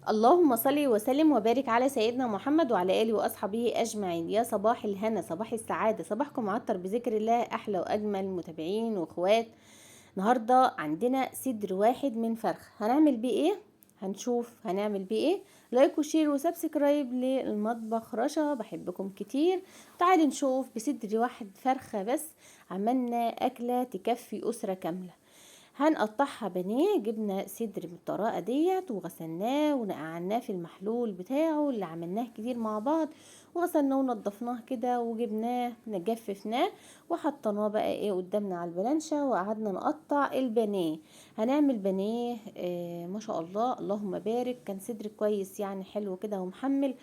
اللهم صل وسلم وبارك على سيدنا محمد وعلى آله وأصحابه أجمعين. يا صباح الهنا، صباح السعادة، صباحكم معطر بذكر الله. أحلى وأجمل متابعين وأخوات. النهاردة عندنا صدر واحد من فرخ، هنعمل بيه إيه؟ هنشوف هنعمل بيه إيه. لايك وشير وسبسكرايب للمطبخ رشا، بحبكم كتير. تعالي نشوف بصدر واحد فرخة بس عملنا أكلة تكفي أسرة كاملة. هنقطعها بانيه. جبنا صدر بالطريقه ديت وغسلناه ونقعناه في المحلول بتاعه اللي عملناه كتير مع بعض، وغسلناه ونضفناه كده وجبناه نجففناه وحطيناه بقى ايه قدامنا على البلانشة وقعدنا نقطع البانيه. هنعمل بانيه ما شاء الله اللهم بارك. كان صدر كويس يعني حلو كده ومحمل.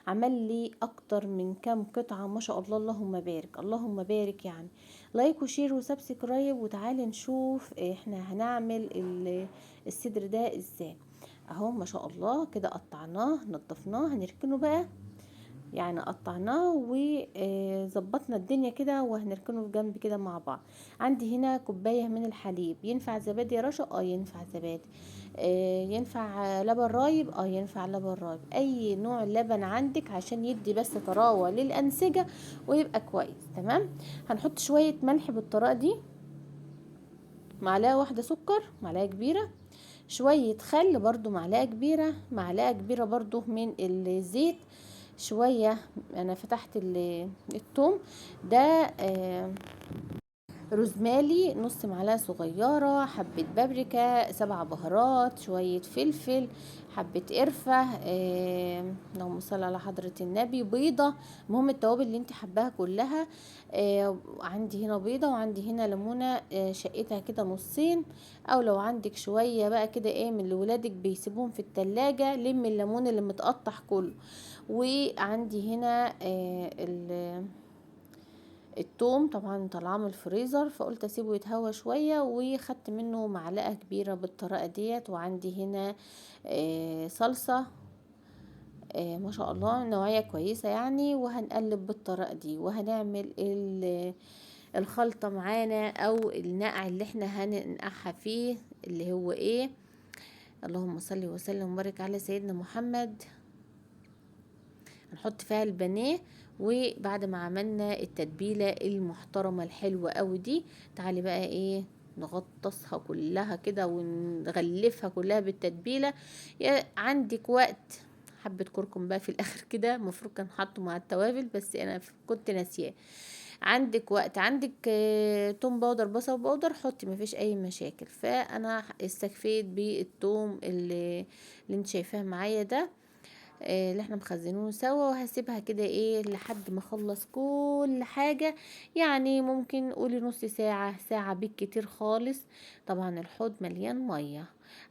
عمل لي اكتر من كام قطعة ما شاء الله اللهم بارك اللهم بارك يعني. لايك وشير وسبسكرايب. وتعالي نشوف احنا هنعمل الصدر ده ازاي. اهو ما شاء الله كده قطعناه نضفناه هنركنه بقى. يعني قطعناه وظبطنا الدنيا كده وهنركنه في جنب كده مع بعض. عندي هنا كوباية من الحليب. ينفع زبادي يا رشا؟ ينفع زبادي. ينفع لبن رايب؟ ينفع لبن رايب. اي نوع لبن عندك عشان يدي بس طراوة للأنسجة ويبقى كويس. تمام. هنحط شوية ملح بالطريقة دي، معلقة واحدة سكر معلقة كبيرة، شوية خل برضو معلقة كبيرة، معلقة كبيرة برضو من الزيت، شوية. انا فتحت الثوم ده. روزمالي نص معلقة صغيرة، حبة بابريكا، 7 بهارات، شوية فلفل، حبة قرفة، اللهم صل على حضرة النبي، بيضة. المهم التوابل اللي انت حباها كلها. عندي هنا بيضة وعندي هنا ليمونة شقتها كده نصين. او لو عندك شوية بقى كده ايه من اللي ولادك بيسيبوهم في التلاجة، لم الليمون اللي متقطع كله. وعندي هنا التوم طبعا طالعاه من الفريزر، فقلت اسيبه يتهوى شويه وخدت منه معلقه كبيره بالطريقه ديت. وعندي هنا صلصه ما شاء الله نوعيه كويسه يعني. وهنقلب بالطريقه دي وهنعمل الخلطه معانا او النقع اللي احنا هننقعها فيه اللي هو ايه. اللهم صل وسلم وبارك على سيدنا محمد. هنحط فيها البانيه. وبعد ما عملنا التتبيله المحترمه الحلوه قوي دي، تعالي بقى ايه نغطسها كلها كده ونغلفها كلها بالتتبيله. يا عندك وقت حبه كركم بقى في الاخر كده، المفروض كان حاطه مع التوابل بس انا كنت ناسياه. عندك وقت، عندك توم باودر بصل باودر، حطي مفيش اي مشاكل. فانا استكفيت بالثوم اللي انت شايفاه معايا ده اللي احنا مخزنينه سوا. وهسيبها كده ايه لحد ما اخلص كل حاجة. يعني ممكن قولي نص ساعة ساعة بالكتير خالص. طبعا الحوض مليان مية.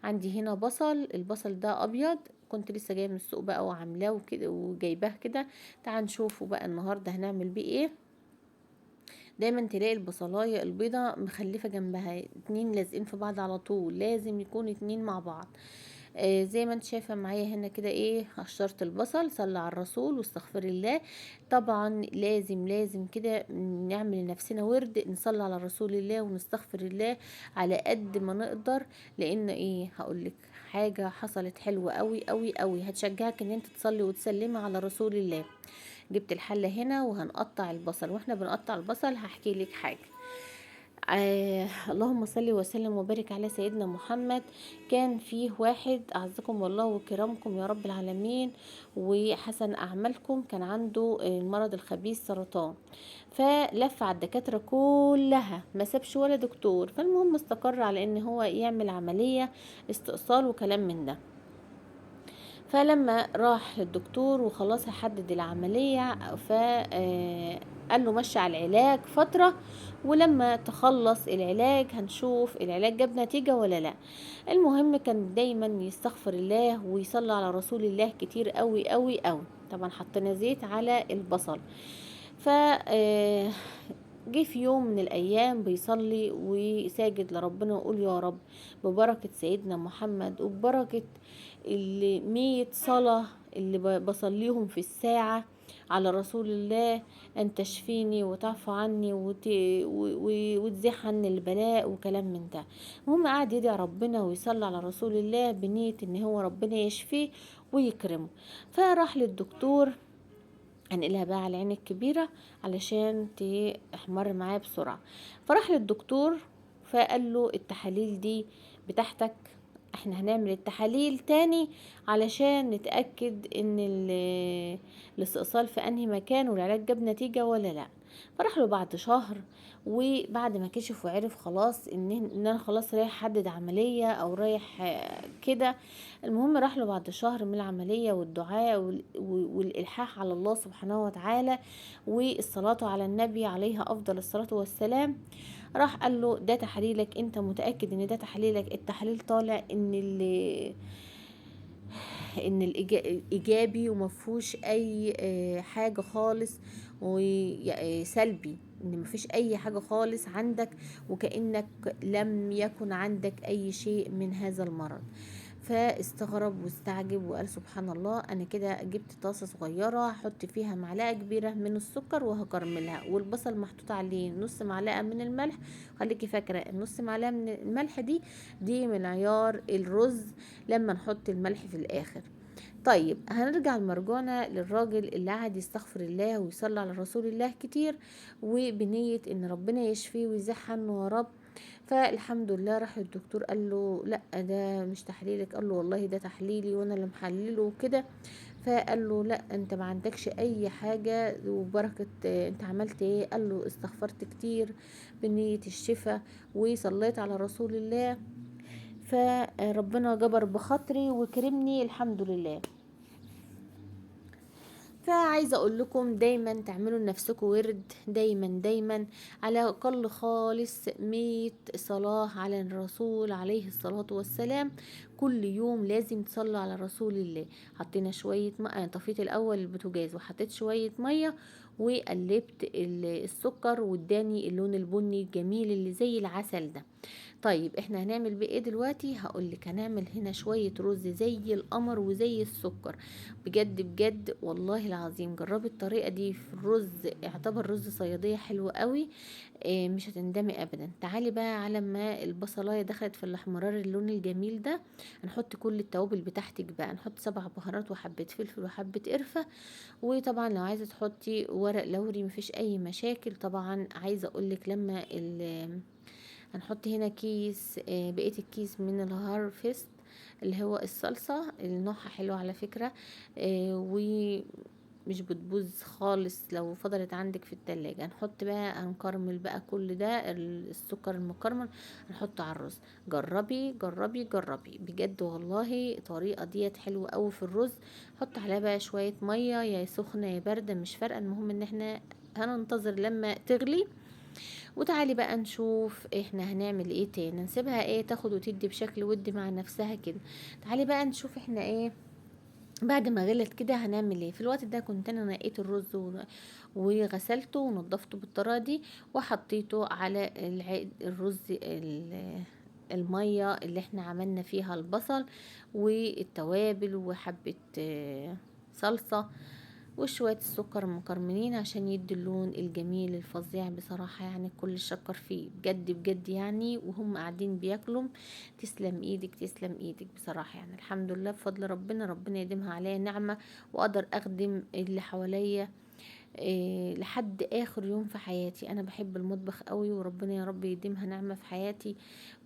عندي هنا بصل، البصل ده ابيض، كنت لسه جايه من السوق بقى وعاملاه وكده وجايباه كده. تعال نشوفه بقى النهارده هنعمل بيه ايه. دايما تلاقي البصلايه البيضه مخلفه جنبها 2 لازقين في بعض على طول، لازم يكون 2 مع بعض. زي ما انت شايفه معايا هنا كده ايه قشرت البصل. صلى على الرسول واستغفر الله. طبعا لازم كده نعمل لنفسنا ورد نصلي على رسول الله ونستغفر الله على قد ما نقدر. لان ايه هقولك حاجه حصلت حلوه قوي قوي قوي هتشجعك ان انت تصلي وتسلمي على رسول الله. جبت الحله هنا وهنقطع البصل. واحنا بنقطع البصل هحكي لك حاجه. اللهم صل وسلم وبارك على سيدنا محمد. كان فيه واحد اعزكم الله وكرمكم يا رب العالمين وحسن اعمالكم، كان عنده المرض الخبيث سرطان. فلف على الدكاترة كلها ما سابش ولا دكتور. فالمهم استقر على ان هو يعمل عملية استئصال وكلام من ده. فلما راح للدكتور وخلاص هحدد العملية قال له مشي على العلاج فترة، ولما تخلص العلاج هنشوف العلاج جاب نتيجة ولا لا. المهم كان دايما يستغفر الله ويصلي على رسول الله كتير قوي قوي قوي. طبعا حطينا زيت على البصل. ف جه في يوم من الايام بيصلي وساجد لربنا ويقول يا رب ببركة سيدنا محمد وببركة اللي 100 صلاة اللي بصليهم في الساعة على رسول الله ان تشفيني وتعفو عني وتزيح عني البلاء وكلام من ده. المهم قعد يدعي ربنا ويصلي على رسول الله بنية ان هو ربنا يشفيه ويكرمه. فراح للدكتور، هنقلها بقى على العين الكبيرة علشان تحمر معاه بسرعة. فراح للدكتور فقال له التحاليل دي بتاعتك، احنا هنعمل التحاليل تاني علشان نتأكد ان الاستئصال في انهي مكان والعلاج جاب نتيجة ولا لا. فراح له بعد شهر، وبعد ما كشف وعرف خلاص ان انا خلاص رايح احدد عملية او رايح كده. المهم راح له بعد شهر من العملية والدعاء والإلحاح على الله سبحانه وتعالى والصلاة على النبي عليها أفضل الصلاة والسلام. راح قال له ده تحليلك، انت متأكد ان ده تحليلك؟ التحليل طالع ان الايجابي ومفهوش اي حاجة خالص وسلبي، ان مفيش اي حاجة خالص عندك وكأنك لم يكن عندك اي شيء من هذا المرض. فاستغرب واستعجب وقال سبحان الله، انا كده جبت طاسة صغيرة هحط فيها معلقة كبيرة من السكر وهكرملها، والبصل محطوط عليه نص معلقة من الملح. خليكي فاكرة النص معلقة من الملح دي من عيار الرز لما نحط الملح في الاخر. طيب هنرجع لمرجوعنا للراجل اللي قعد يستغفر الله ويصلي على رسول الله كتير وبنية ان ربنا يشفيه ويزيح عنه يا رب. فالحمد لله راح الدكتور قال له لا ده مش تحليلك، قال له والله ده تحليلي وانا اللي محلله وكده. فقال له لا انت ما عندكش اي حاجة وبركة، انت عملت ايه؟ قال له استغفرت كتير بنية الشفاء وصليت على رسول الله، فربنا جبر بخاطري وكرمني الحمد لله. فعايزه اقول لكم دايما تعملوا لنفسكم ورد، دايما دايما على الاقل خالص 100 صلاه على الرسول عليه الصلاه والسلام. كل يوم لازم تصلوا على رسول الله. حطينا شويه ميه، طفيت الاول البوتاجاز وحطيت شويه ميه وقلبت السكر واداني اللون البني الجميل اللي زي العسل ده. طيب احنا هنعمل بايه دلوقتي؟ هقولك هنعمل هنا شوية رز زي القمر وزي السكر. بجد بجد والله العظيم جربي الطريقة دي في الرز، اعتبر رز صيادية حلو قوي. مش هتندمي ابدا. تعالي بقى على ما البصلايه دخلت في الاحمرار اللون الجميل ده، هنحط كل التوابل بتاعتك بقى، نحط 7 بهارات وحبة فلفل وحبة قرفة. وطبعا لو عايزة تحطي ورق لوري مفيش اي مشاكل. طبعا عايزة اقولك لما هنحط هنا كيس، بقية الكيس من الهارفست اللي هو الصلصة اللي نوعها حلو على فكرة، ومش بتبوظ خالص لو فضلت عندك في التلاجة. هنحط بقى، هنكرمل بقى كل ده السكر المكرمل هنحطه على الرز. جربي جربي جربي بجد والله الطريقة ديت حلوة قوي في الرز. حط عليها بقى شوية مية يا سخنة يا باردة مش فارقة، المهم ان احنا هننتظر لما تغلي. وتعالي بقى نشوف احنا هنعمل ايه تاني، نسيبها ايه تاخد وتدي بشكل ودي مع نفسها كده. تعالي بقى نشوف احنا ايه بعد ما غلت كده هنعمل ايه. في الوقت ده كنت انا نقيت الرز وغسلته ونضفته بالطريقه دي وحطيته على الرز الميه اللي احنا عملنا فيها البصل والتوابل وحبه صلصه وشوية السكر مكرملين عشان يدي اللون الجميل الفظيع بصراحة. يعني الكل شكر فيه بجد بجد يعني، وهم قاعدين بياكلوا. تسلم ايدك تسلم ايدك بصراحة. يعني الحمد لله بفضل ربنا، ربنا يديمها عليا نعمة واقدر اخدم اللي حواليا لحد اخر يوم في حياتي. انا بحب المطبخ قوي وربنا يا رب يديمها نعمة في حياتي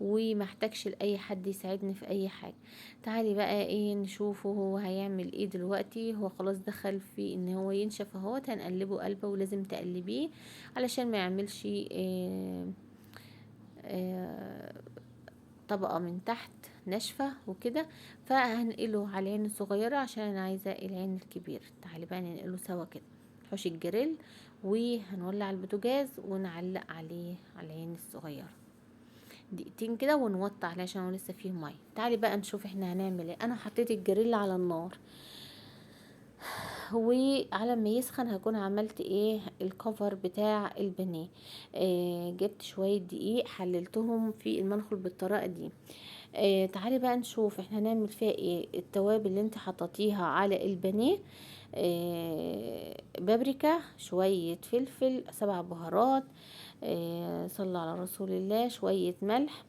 وما احتاجش لاي حد يساعدني في اي حاجة. تعالي بقى ايه نشوفه هو هيعمل ايه دلوقتي. هو خلاص دخل في ان هو ينشف اهوت، هنقلبه قلبه ولازم تقلبيه علشان ما يعملش آه، طبقة من تحت ناشفة وكده. فهنقله على العين الصغيرة عشان انا عايزة العين الكبير. تعالي بقى ننقله سوا كده. نحوش الجريل وهنولع البوتاجاز ونعلق عليه على العين الصغيرة دقيقتين كده ونوطي عليه عشان هو لسه فيه ميه. تعالي بقى نشوف احنا هنعمل ايه. انا حطيت الجريل على النار وعلى ما يسخن هكون عملت ايه الكفر بتاع البانيه. جبت شويه دقيق حللتهم في المنخل بالطريقه دي. تعالي بقى نشوف احنا هنعمل فيها ايه. التوابل اللي انت حطيتيها على البانيه، بابريكا، شوية فلفل، 7 بهارات، صلى على رسول الله، شوية ملح،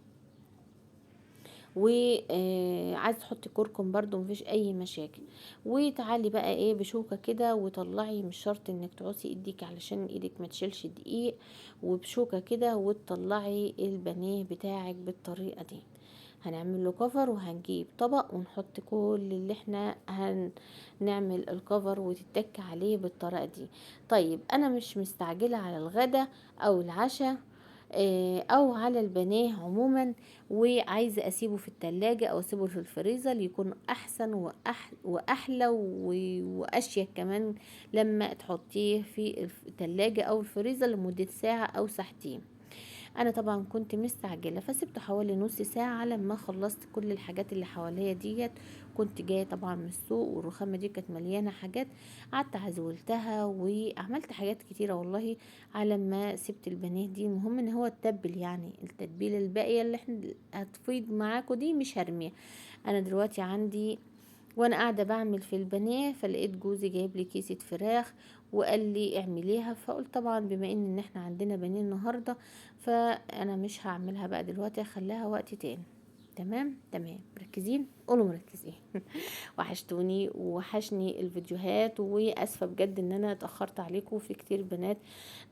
وعايز تحطي كركم برضو مفيش اي مشاكل. وتعالي بقى ايه بشوكة كده وطلعي، مش شرط انك تعوصي ايديك علشان ايدك ما تشيلش دقيق، وبشوكة كده وتطلعي البانيه بتاعك بالطريقة دي. هنعمل له كفر وهنجيب طبق ونحط كل اللي احنا هنعمل الكفر وتتك عليه بالطريقة دي. طيب انا مش مستعجلة على الغدا او العشاء، او على البانيه عموما، وعايزه اسيبه في التلاجة او اسيبه في الفريزر يكون احسن واحلى واشيك كمان لما تحطيه في التلاجة او الفريزر لمدة ساعة او ساعتين. انا طبعا كنت مستعجله فسبته حوالي نص ساعه لما خلصت كل الحاجات اللي حواليا ديت. كنت جايه طبعا من السوق والرخامه دي كانت مليانه حاجات، قعدت عزولتها وعملت حاجات كتيره والله على ما سبت البانيه دي. المهم ان هو اتبل، يعني التتبيله الباقيه اللي احنا هتفيض معاكم دي مش هرميها. انا دلوقتي عندي وانا قاعده بعمل في البانيه فلقيت جوزي جايب لي كيسه فراخ وقال لي اعمليها، فقلت طبعا بما ان احنا عندنا بانيه النهارده فانا مش هعملها بقى دلوقتي، هخليها وقت تاني. تمام تمام، مركزين، قولوا مركزين. وحشتوني ووحشني الفيديوهات، واسفه بجد ان انا اتاخرت عليكم. في كتير بنات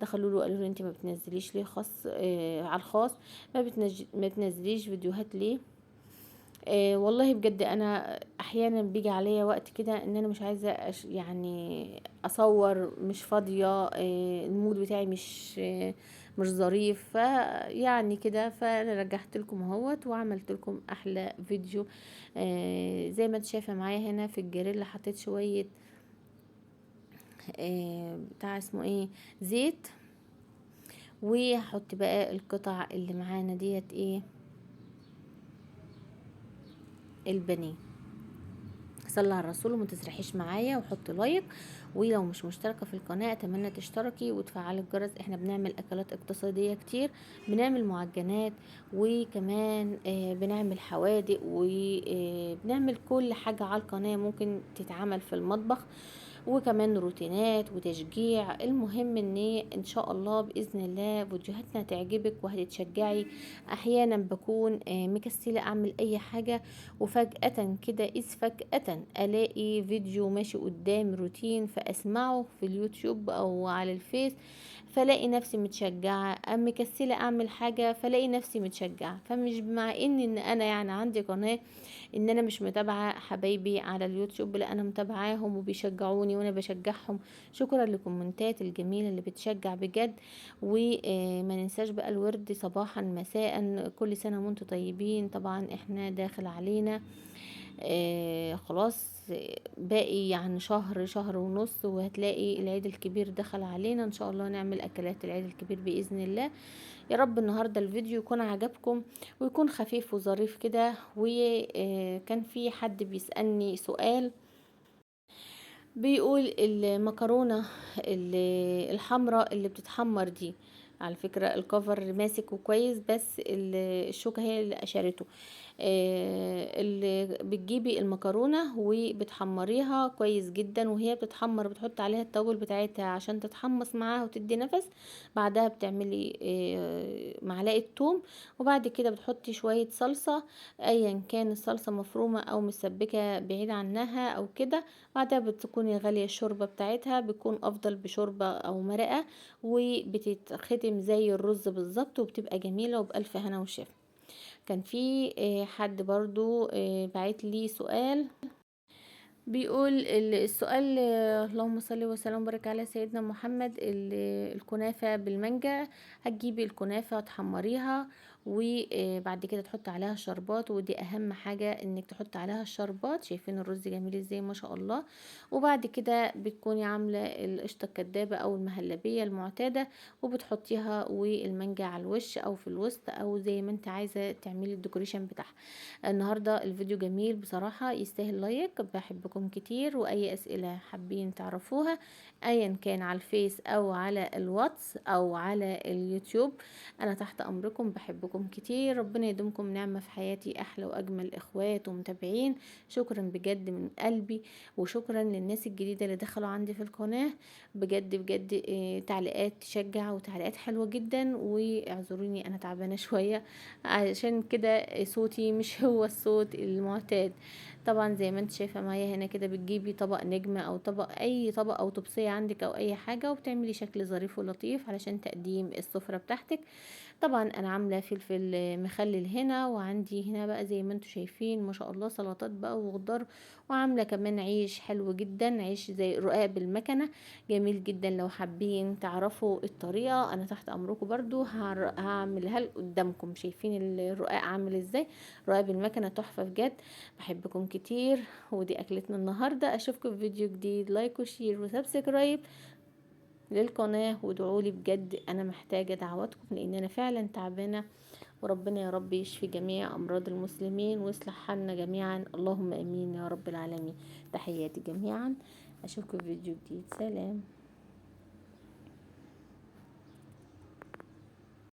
دخلوا له قالوا لي انت ما بتنزليش ليه خاص على الخاص، ما بتنزليش فيديوهات ليه. والله بجد انا احيانا بيجي عليا وقت كده ان انا مش عايزه يعني اصور، مش فاضيه، المود بتاعي مش ظريف، فيعني كده فانا رجعت لكم اهوت وعملت لكم احلى فيديو. زي ما انت شايفه معايا هنا في الجريل حطيت شويه بتاع اسمه ايه زيت، وهحط بقى القطع اللي معانا ديت ايه البانيه. صلي على الرسول وما تسرحيش معايا وحط لايك، ولو مش مشتركه في القناه اتمنى تشتركي وتفعلي الجرس. احنا بنعمل اكلات اقتصاديه كتير، بنعمل معجنات، وكمان بنعمل حوادق، وبنعمل كل حاجه على القناه ممكن تتعمل في المطبخ، وكمان روتينات وتشجيع. المهم ان شاء الله باذن الله فيديوهاتنا تعجبك وهتتشجعي. احيانا بكون مكسله اعمل اي حاجه، وفجاه كده اذ فجاه الاقي فيديو ماشي قدام روتين فاسمعه في اليوتيوب او على الفيس، فلاقي نفسي متشجعه. ام مكسله اعمل حاجه فلاقي نفسي متشجعه. فمش مع ان انا يعني عندي قناه ان انا مش متابعه حبايبي على اليوتيوب، لا انا متابعاهم وبيشجعوني وانا بشجعهم. شكرا للكومنتات الجميله اللي بتشجع بجد. وما ننساش بقى الورد صباحا مساء، كل سنه وانتم طيبين. طبعا احنا داخل علينا خلاص، باقي يعني شهر ونص وهتلاقي العيد الكبير دخل علينا. ان شاء الله نعمل اكلات العيد الكبير باذن الله. يا رب النهارده الفيديو يكون عجبكم ويكون خفيف وظريف كده. وكان في حد بيسألني سؤال بيقول المكرونة الحمراء اللي بتتحمر دي، على فكرة الكفر ماسك وكويس بس الشوكة هي اللي قشرته. اللي بتجيبي المكرونة وبتحمريها كويس جدا، وهي بتتحمر بتحط عليها التوابل بتاعتها عشان تتحمص معاها وتدي نفس. بعدها بتعملي معلقة توم، وبعد كده بتحطي شوية صلصة، ايا كان الصلصة مفرومة او مسبكة بعيد عنها او كده. بعدها بتكوني غالية الشوربة بتاعتها، بيكون افضل بشوربة او مرقة، وبتتختم زي الرز بالظبط وبتبقى جميلة وبألف هنا وشفا. كان في حد برضو بعت لي سؤال بيقول السؤال اللهم صل وسلم وبارك على سيدنا محمد. الكنافة بالمانجا، هتجيبي الكنافة تحمريها وبعد كده تحط عليها شربات، ودي اهم حاجة انك تحط عليها الشربات. شايفين الرز جميل ازاي ما شاء الله. وبعد كده بتكوني عاملة القشطة الكدابة او المهلبية المعتادة وبتحطيها والمانجا على الوش او في الوسط او زي ما انت عايزة تعملي الديكوريشن بتاعها. النهاردة الفيديو جميل بصراحة يستاهل لايك. بحبكم كتير، واي اسئلة حابين تعرفوها ايا كان على الفيس او على الواتس او على اليوتيوب انا تحت امركم. بحبكم بحبكم كتير، ربنا يدومكم نعمة في حياتي، احلى واجمل اخوات ومتابعين. شكرا بجد من قلبي، وشكرا للناس الجديدة اللي دخلوا عندي في القناة. بجد بجد تعليقات تشجع وتعليقات حلوة جدا. واعذروني انا تعبانة شوية، عشان كده صوتي مش هو الصوت المعتاد. طبعا زي ما انت شايفة معايا هنا كده، بتجيبي طبق نجمة او اي طبق او طبسية عندك او اي حاجة، وبتعملي شكل ظريف ولطيف علشان تقديم السفرة بتاعتك. طبعا انا عاملة فلفل مخلل هنا، وعندي هنا بقى زي ما انتوا شايفين ما شاء الله سلطات بقى وخضار. وعاملة كمان عيش حلو جدا، عيش زي رقاق بالمكنة، جميل جدا. لو حابين تعرفوا الطريقة انا تحت امركم برضو، هعملها قدامكم. شايفين الرقاق عامل ازاي؟ رقاق بالمكنة تحفة بجد. بحبكم كتير، ودي اكلتنا النهاردة. اشوفكم في فيديو جديد، لايك وشير وسبسكرايب للقناة، وادعولي بجد، انا محتاجة دعواتكم لان انا فعلا تعبانة. وربنا يا رب يشفي جميع امراض المسلمين ويصلح حالنا جميعا، اللهم امين يا رب العالمين. تحياتي جميعا، اشوفكم في فيديو جديد، سلام.